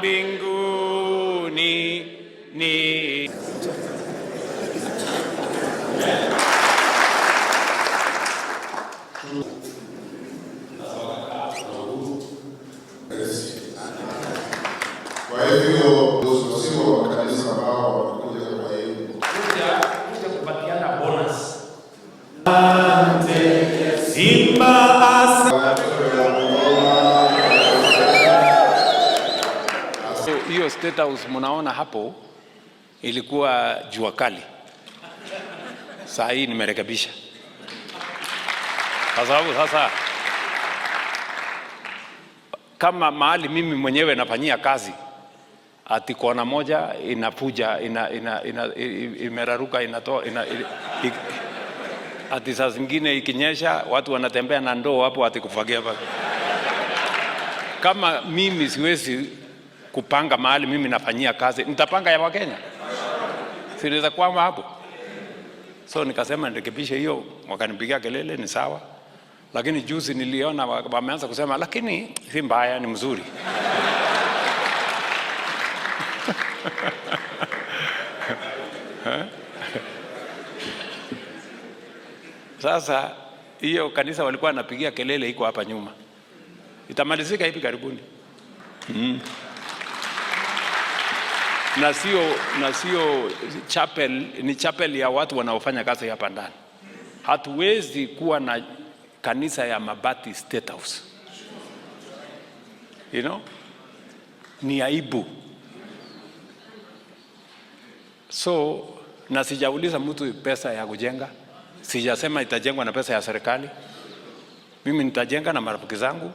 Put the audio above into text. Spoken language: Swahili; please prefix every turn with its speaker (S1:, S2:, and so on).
S1: mbinguni ni
S2: kwa hivyo usio wa kanisa ambao wamekuja kwa hiyo
S1: kuja kupatiana bonus. Hiyo State House mnaona hapo ilikuwa jua kali. Saa hii nimerekebisha. Kwa sababu sasa kama mahali mimi mwenyewe nafanyia kazi ati kona moja inapuja imeraruka inatoa ati saa zingine ikinyesha watu wanatembea na ndoo hapo ati kufagia hapo. Kama mimi siwezi kupanga mahali mimi nafanyia kazi, nitapanga ya Wakenya? Siweza kwama hapo. So nikasema nirekebishe hiyo, wakanipigia kelele ni sawa. Lakini juzi niliona wameanza kusema lakini si mbaya, ni mzuri. Sasa hiyo kanisa walikuwa wanapigia kelele iko hapa nyuma. Itamalizika hivi karibuni. Na sio chapel, ni chapel ya watu wanaofanya kazi hapa ndani. Hatuwezi kuwa na kanisa ya mabati State House. You know? Ni aibu. So na sijauliza mtu pesa ya kujenga. Sijasema itajengwa na pesa ya serikali. Mimi nitajenga na marafiki zangu.